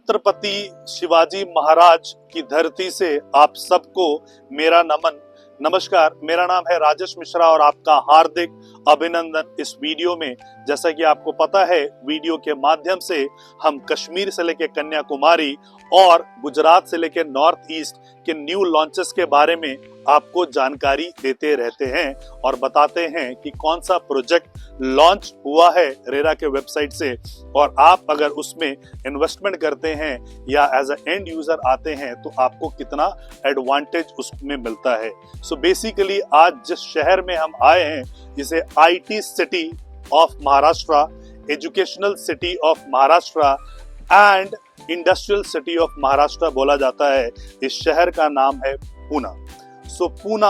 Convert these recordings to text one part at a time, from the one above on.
छत्रपति शिवाजी महाराज की धरती से आप सबको मेरा नमन। नमस्कार, मेरा नाम है राजेश मिश्रा और आपका हार्दिक अभिनंदन इस वीडियो में। जैसा कि आपको पता है, वीडियो के माध्यम से हम कश्मीर से लेकर कन्याकुमारी और गुजरात से लेकर नॉर्थ ईस्ट के न्यू लॉन्चेस के बारे में आपको जानकारी देते रहते हैं और बताते हैं कि कौन सा प्रोजेक्ट लॉन्च हुआ है रेरा के वेबसाइट से, और आप अगर उसमें इन्वेस्टमेंट करते हैं या एज अ एंड यूजर आते हैं तो आपको कितना एडवांटेज उसमें मिलता है। सो बेसिकली आज जिस शहर में हम आए हैं, जिसे IT city of Maharashtra, educational city of Maharashtra and industrial city of Maharashtra बोला जाता है, इस शहर का नाम है पूना। सो पूना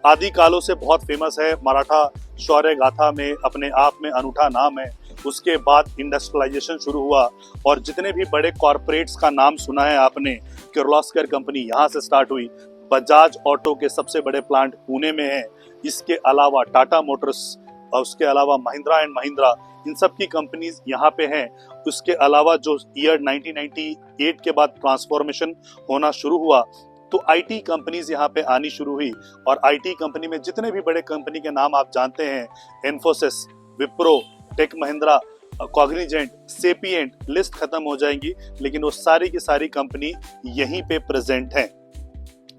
आदि कालों से बहुत फेमस है, मराठा शौर्य गाथा में अपने आप में अनूठा नाम है। उसके बाद इंडस्ट्रियलाइजेशन शुरू हुआ और जितने भी बड़े कॉरपोरेट्स का नाम सुना है आपने, किर्लोस्कर कंपनी यहाँ से स्टार्ट हुई, बजाज ऑटो के सबसे बड़े प्लांट पुणे में हैं, इसके अलावा टाटा मोटर्स और उसके अलावा महिंद्रा एंड महिंद्रा, इन सब की कंपनीज यहाँ पे हैं। उसके अलावा जो ईयर 1998 के बाद ट्रांसफॉर्मेशन होना शुरू हुआ तो आईटी कंपनीज यहाँ पे आनी शुरू हुई, और आईटी कंपनी में जितने भी बड़े कंपनी के नाम आप जानते हैं, Infosys, Wipro, Tech Mahindra, Cognizant, Sapient, list खत्म हो जाएंगी, लेकिन वो सारी की सारी कंपनी यहीं पे प्रेजेंट हैं।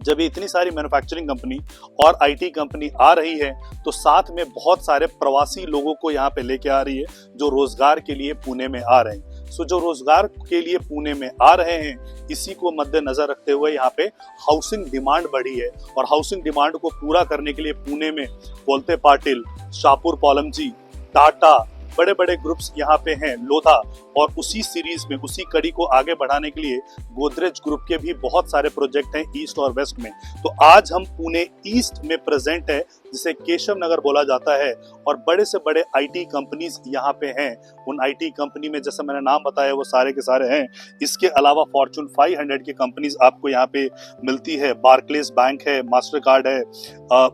जब इतनी सारी मैन्युफैक्चरिंग कंपनी और आईटी कंपनी आ रही है तो साथ में बहुत सारे प्रवासी लोगों को यहाँ पे लेके आ रही है जो रोजगार के लिए पुणे में आ रहे हैं। सो जो रोजगार के लिए पुणे में आ रहे हैं, इसी को मद्देनजर रखते हुए यहाँ पे हाउसिंग डिमांड बढ़ी है, और हाउसिंग डिमांड को पूरा करने के लिए पुणे में बोलते पाटिल, शाहपुर पॉलमजी, टाटा, बड़े बड़े ग्रुप्स यहाँ पे हैं, लोधा, और उसी सीरीज में, उसी कड़ी को आगे बढ़ाने के लिए गोदरेज ग्रुप के भी बहुत सारे प्रोजेक्ट हैं ईस्ट और वेस्ट में। तो आज हम पुणे ईस्ट में प्रेजेंट है, जिसे केशव नगर बोला जाता है, और बड़े से बड़े आईटी कंपनीज यहाँ पे हैं। उन आईटी कंपनी में जैसे मैंने नाम बताया वो सारे के सारे हैं। इसके अलावा फॉर्चून 500 की कंपनीज आपको यहाँ पे मिलती है। बार्कलेस बैंक है, मास्टर कार्ड है,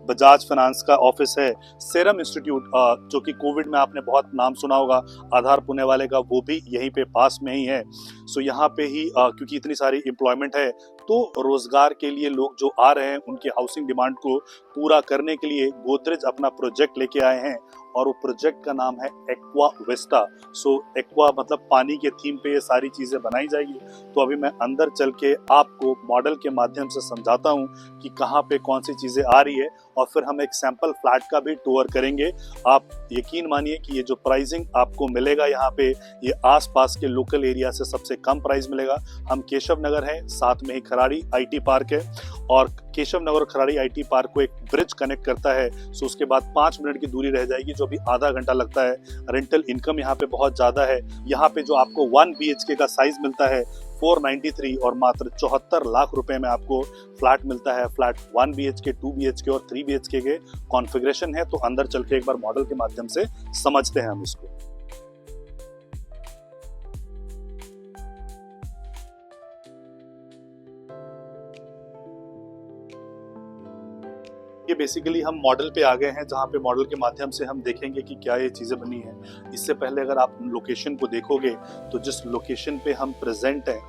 बजाज फाइनेंस का ऑफिस है, सेरम इंस्टीट्यूट जो कि कोविड में आपने बहुत नाम सुना होगा, आधार पुणे वाले का, वो भी यहीं पे पास में ही है। सो यहाँ पे ही क्योंकि इतनी सारी एम्प्लॉयमेंट है तो रोजगार के लिए लोग जो आ रहे हैं उनकी हाउसिंग डिमांड को पूरा करने के लिए गोदरेज अपना प्रोजेक्ट लेके आए हैं, और वो प्रोजेक्ट का नाम है एक्वा वेस्टा। सो एक्वा मतलब पानी के थीम पे ये सारी चीजें बनाई जाएगी। तो अभी मैं अंदर चल के आपको मॉडल के माध्यम से समझाता हूँ कि कहाँ पे कौन सी चीजें आ रही है, और फिर हम एक सैंपल फ्लैट का भी टूर करेंगे। आप यकीन मानिए कि ये जो प्राइसिंग आपको मिलेगा यहाँ पे, ये आसपास के लोकल एरिया से सबसे कम प्राइस मिलेगा। हम केशव नगर है, साथ में ही खराड़ी आईटी पार्क है, और केशव नगर खराड़ी आईटी पार्क को एक ब्रिज कनेक्ट करता है। सो उसके बाद 5 मिनट की दूरी रह जाएगी, जो भी आधा घंटा लगता है। रेंटल इनकम यहाँ पे बहुत ज्यादा है। यहाँ पे जो आपको 1 BHK का साइज मिलता है 493, और मात्र 74 लाख रुपए में आपको फ्लैट मिलता है। फ्लैट 1 BHK, 2 BHK और 3 BHK के कॉन्फ़िगरेशन है। तो अंदर चल के एक बार मॉडल के माध्यम से समझते हैं हम इसको। ये बेसिकली हम मॉडल पे आ गए हैं, जहाँ पे मॉडल के माध्यम से हम देखेंगे कि क्या ये चीज़ें बनी हैं। इससे पहले अगर आप लोकेशन को देखोगे तो जिस लोकेशन पे हम प्रेजेंट हैं,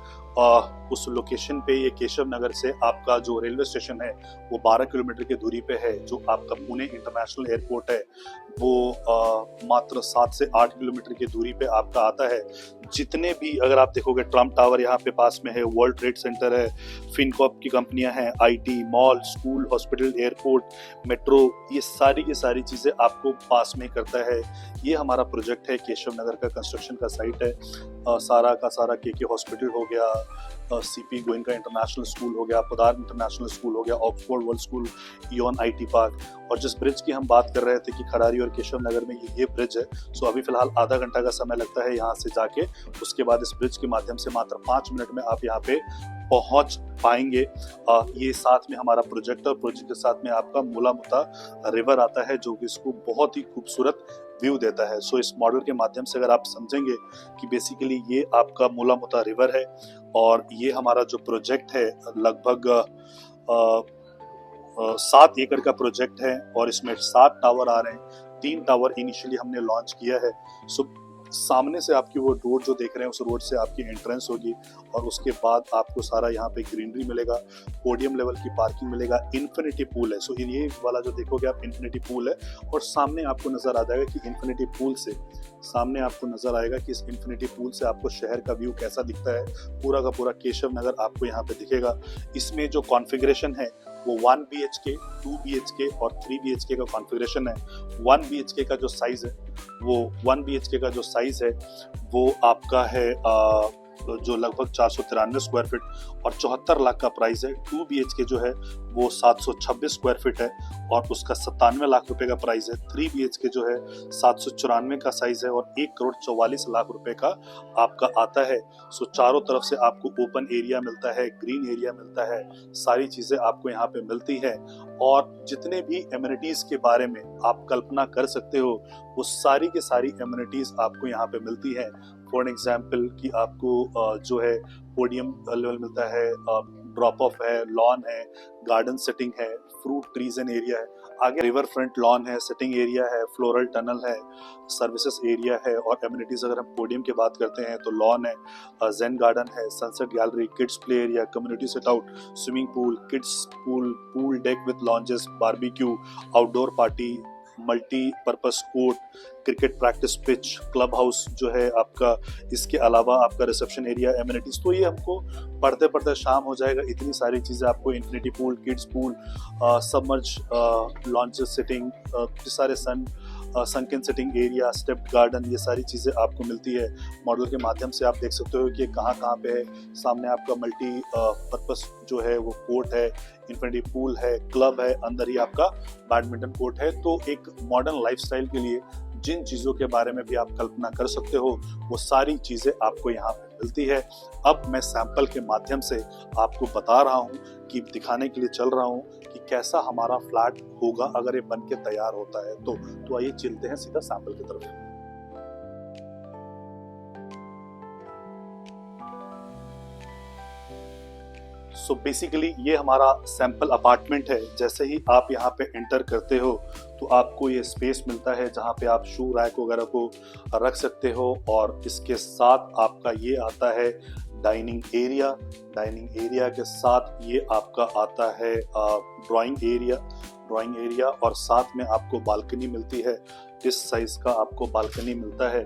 उस लोकेशन पे ये केशव नगर से आपका जो रेलवे स्टेशन है वो 12 किलोमीटर की दूरी पे है। जो आपका पुणे इंटरनेशनल एयरपोर्ट है वो मात्र 7 से 8 किलोमीटर की दूरी पे आपका आता है। जितने भी अगर आप देखोगे, ट्रम्प टावर यहाँ पे पास में है, वर्ल्ड ट्रेड सेंटर है, फिनकॉप की कंपनियां हैं, IT, mall, school, hospital, airport, metro, ये सारी की सारी चीज़ें आपको पास में करता है। ये हमारा प्रोजेक्ट है, केशव नगर का कंस्ट्रक्शन का साइट है। सारा का सारा के हॉस्पिटल हो गया, सीपी गोयनका इंटरनेशनल स्कूल हो गया, पदार इंटरनेशनल स्कूल हो गया, Oxford world school, Eoin IT park, और जिस ब्रिज की हम बात कर रहे थे कि खरारी और केशव नगर में ये ब्रिज है। सो अभी फिलहाल आधा घंटा का समय लगता है यहाँ से जाके। उसके बाद इस ब्रिज के माध्यम से मात्र 5 मिनट में आप यहाँ पे पहुंच पाएंगे। ये साथ में हमारा प्रोजेक्ट, और प्रोजेक्ट के साथ में आपका मूलामुता रिवर आता है, जो कि इसको बहुत ही खूबसूरत व्यू देता है। सो इस मॉडल के माध्यम से अगर आप समझेंगे कि बेसिकली ये आपका मूलामुता रिवर है, और ये हमारा जो प्रोजेक्ट है लगभग 7 एकड़ का प्रोजेक्ट है, और इसमें 7 टावर आ रहे हैं। 3 टावर इनिशियली हमने लॉन्च किया है। सो सामने से आपकी वो रोड जो देख रहे हैं उस रोड से आपकी एंट्रेंस होगी और उसके बाद आपको सारा यहाँ पे ग्रीनरी मिलेगा, पोडियम लेवल की पार्किंग मिलेगा, इन्फिनिटी पूल है। सो ये वाला जो देखोगे आप इन्फिनिटी पूल है और सामने आपको नजर आ जाएगा कि इन्फिनिटी पूल से सामने आपको नजर आएगा कि इस इन्फिनिटी पूल से आपको शहर का व्यू कैसा दिखता है। पूरा का पूरा केशव नगर आपको यहाँ पे दिखेगा। इसमें जो कॉन्फ़िगरेशन है वो 1 BHK, 2 BHK और 3 BHK का कॉन्फ़िगरेशन है। 1 BHK का जो साइज है वो 1 BHK का जो साइज है वो आपका है जो लगभग 493 स्क्वायर फीट और 74 लाख का प्राइस है। 2 BHK जो है वो 726 स्क्वायर फीट है और उसका 97 लाख रुपए का प्राइस है। 3 BHK जो है 794 का साइज है और 1,44,00,000 रुपए का आपका आता है। सो चारों तरफ से आपको ओपन एरिया मिलता है, ग्रीन एरिया मिलता है, सारी चीजें आपको यहाँ पे मिलती है और जितने भी एमिनिटीज के बारे में आप कल्पना कर सकते हो वो सारी की सारी एमिनिटीज आपको यहाँ पे मिलती है। फॉर एग्जाम्पल कि आपको जो है पोडियम लेवल मिलता है, ड्रॉप ऑफ है, लॉन है, गार्डन सेटिंग है, फ्रूट ट्रीज एंड एरिया है, आगे रिवर फ्रंट लॉन है, सेटिंग एरिया है, फ्लोरल टनल है, सर्विसेज एरिया है और एमिनिटीज अगर हम पोडियम की बात करते हैं तो लॉन है, जेन गार्डन है, sunset gallery, kids play area, community set out, swimming pool, kids pool, pool deck with lounges, barbecue, outdoor party, multi purpose court, cricket practice pitch, club house जो है आपका, इसके अलावा आपका रिसेप्शन एरिया, एमिनिटीज। तो ये हमको पढ़ते पढ़ते शाम हो जाएगा। इतनी सारी चीज़ें आपको infinity pool, kids pool, submerge lounges seating, सारे sunken seating area, stepped garden, ये सारी चीज़ें आपको मिलती है। मॉडल के माध्यम से आप देख सकते हो कि कहाँ कहाँ पे है। सामने आपका मल्टी पर्पस जो है वो कोर्ट है, इन्फिनिटी पूल है, क्लब है, अंदर ही आपका बैडमिंटन कोर्ट है। तो एक मॉडर्न लाइफस्टाइल के लिए जिन चीज़ों के बारे में भी आप कल्पना कर सकते हो वो सारी चीज़ें आपको यहाँ पे मिलती है। अब मैं सैंपल के माध्यम से आपको बता रहा हूँ कि दिखाने के लिए चल रहा हूँ कि कैसा हमारा फ्लैट होगा अगर ये बन के तैयार होता है। तो आइए चलते हैं सीधा सैंपल की तरफ। सो बेसिकली ये हमारा सैंपल अपार्टमेंट है। जैसे ही आप यहाँ पे एंटर करते हो तो आपको ये स्पेस मिलता है जहाँ पे आप शू रैक वगैरह को रख सकते हो और इसके साथ आपका ये आता है डाइनिंग एरिया। डाइनिंग एरिया के साथ ये आपका आता है ड्राइंग एरिया और साथ में आपको बालकनी मिलती है। इस साइज का आपको बालकनी मिलता है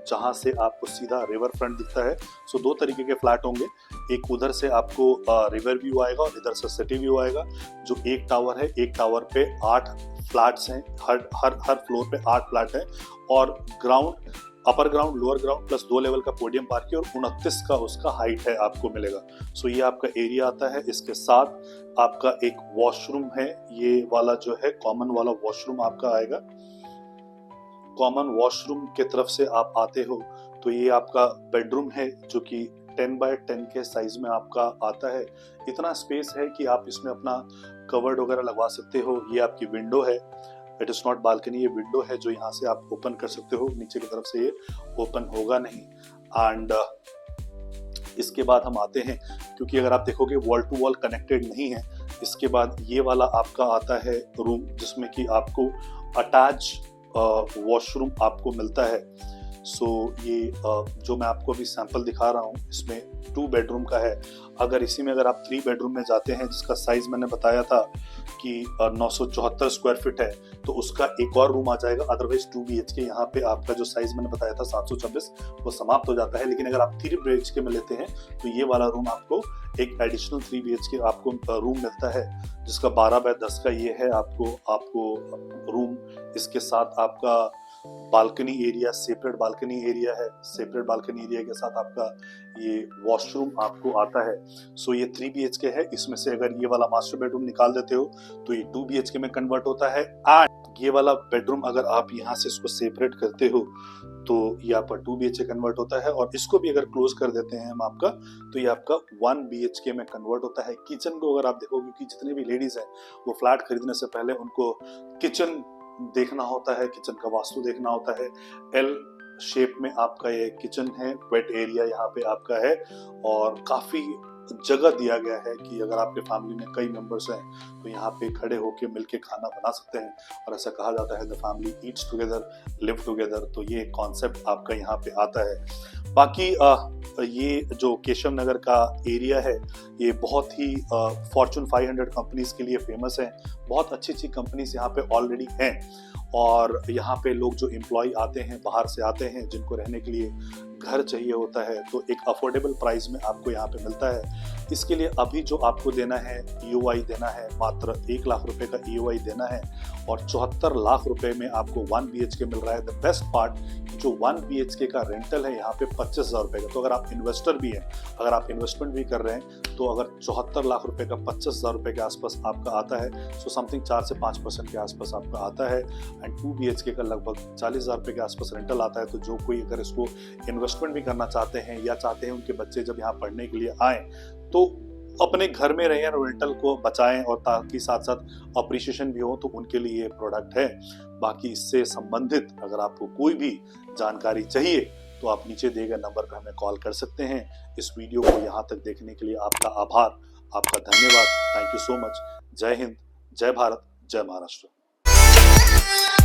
जहाँ से आपको सीधा रिवर फ्रंट दिखता है। सो दो तरीके के फ्लैट होंगे, एक उधर से आपको रिवर व्यू आएगा और इधर से सिटी व्यू आएगा। जो एक टावर है, एक टावर पे 8 फ्लैट्स हैं, हर फ्लोर पे 8 फ्लैट हैं और ground, upper ground, lower ground plus 2 level का पोडियम पार्किंग और 29 का उसका हाइट है आपको मिलेगा। सो ये आपका एरिया आता है। इसके साथ आपका एक वॉशरूम है, ये वाला जो है कॉमन वाला वॉशरूम आपका आएगा। कॉमन वॉशरूम के तरफ से आप आते हो तो ये आपका बेडरूम है जो कि 10 बाय 10 के साइज में आपका आता है। इतना स्पेस है कि आप इसमें अपना कवर्ड वगैरह लगवा सकते हो। ये आपकी विंडो है, इट इज नॉट बालकनी, ये विंडो है जो यहाँ से आप ओपन कर सकते हो। नीचे की तरफ से ये ओपन होगा नहीं। एंड इसके बाद हम आते हैं, क्योंकि अगर आप देखोगे वॉल टू वॉल कनेक्टेड नहीं है। इसके बाद ये वाला आपका आता है रूम जिसमें कि आपको अटैच वॉशरूम आपको मिलता है। सो ये जो मैं आपको अभी सैंपल दिखा रहा हूँ इसमें 2 बेडरूम का है। अगर इसी में अगर आप 3 बेडरूम में जाते हैं जिसका साइज मैंने बताया था कि 974 स्क्वायर फीट है तो उसका एक और रूम आ जाएगा। अदरवाइज 2 BHK यहाँ पे आपका जो साइज मैंने बताया था 726 वो समाप्त हो जाता है। लेकिन अगर आप 3 BHK में लेते हैं तो ये वाला रूम आपको एक एडिशनल 3 BHK आपको रूम मिलता है जिसका 12 बाय 10 का ये है आपको रूम। इसके साथ आपका balcony area, separate balcony area है। सेपरेट बालकनी एरिया के साथ आपका ये वॉशरूम आपको आता है। सो ये 3 BHK है। इसमें से अगर ये वाला मास्टर बेडरूम निकाल देते हो तो ये 2 BHK में कन्वर्ट होता है। एंड ये वाला बेडरूम अगर आप यहाँ से इसको सेपरेट करते हो तो ये आपका 2 BHK कन्वर्ट होता है और इसको भी अगर क्लोज कर देते हैं हम आपका तो ये आपका 1 BHK में कन्वर्ट होता है। किचन को अगर आप देखोगे कि जितने भी लेडीज हैं वो फ्लैट खरीदने से पहले उनको किचन देखना होता है, किचन का वास्तु देखना होता है। एल शेप में आपका ये किचन है, वेट एरिया यहाँ पे आपका है और काफी जगह दिया गया है कि अगर आपके फैमिली में कई मेंबर्स हैं तो यहाँ पे खड़े होके मिलके खाना बना सकते हैं, और ऐसा कहा जाता है the family eats together live together. तो ये कॉन्सेप्ट आपका यहाँ पे आता है। बाकी ये जो केशव नगर का एरिया है ये बहुत ही फॉर्चून 500 कंपनीज के लिए फेमस है। बहुत अच्छी अच्छी कंपनीज यहाँ पे ऑलरेडी हैं, और यहाँ पे लोग जो एम्प्लॉय आते हैं बाहर से आते हैं जिनको रहने के लिए घर चाहिए होता है, तो एक अफोर्डेबल प्राइस में आपको यहाँ पे मिलता है। इसके लिए अभी जो आपको देना है EOI देना है, मात्र 1 लाख रुपए का EOI देना है, और 74 लाख रुपए में आपको 1 BHK मिल रहा है। द बेस्ट पार्ट, जो 1 BHK का रेंटल है यहाँ पे 25,000 रुपए का। तो अगर आप इन्वेस्टर भी हैं, अगर आप इन्वेस्टमेंट भी कर रहे हैं, तो अगर 74 लाख रुपए का 25,000 रुपए के आसपास आपका आता है, सो समथिंग 4 से 5% के आसपास आपका आता है। एंड 2 BHK का लगभग 40,000 रुपए के आसपास रेंटल आता है। तो जो कोई अगर इसको इन्वेस्टमेंट भी करना चाहते हैं या चाहते हैं उनके बच्चे जब यहाँ पढ़ने के लिए आए तो अपने घर में रहें, रेंटल को बचाएं, और ताकि साथ साथ अप्रिशिएशन भी हो, तो उनके लिए ये प्रोडक्ट है। बाकी इससे संबंधित अगर आपको कोई भी जानकारी चाहिए तो आप नीचे दिए गए नंबर पर हमें कॉल कर सकते हैं। इस वीडियो को यहाँ तक देखने के लिए आपका आभार, आपका धन्यवाद। Thank you so much. जय हिंद, जय भारत, जय महाराष्ट्र।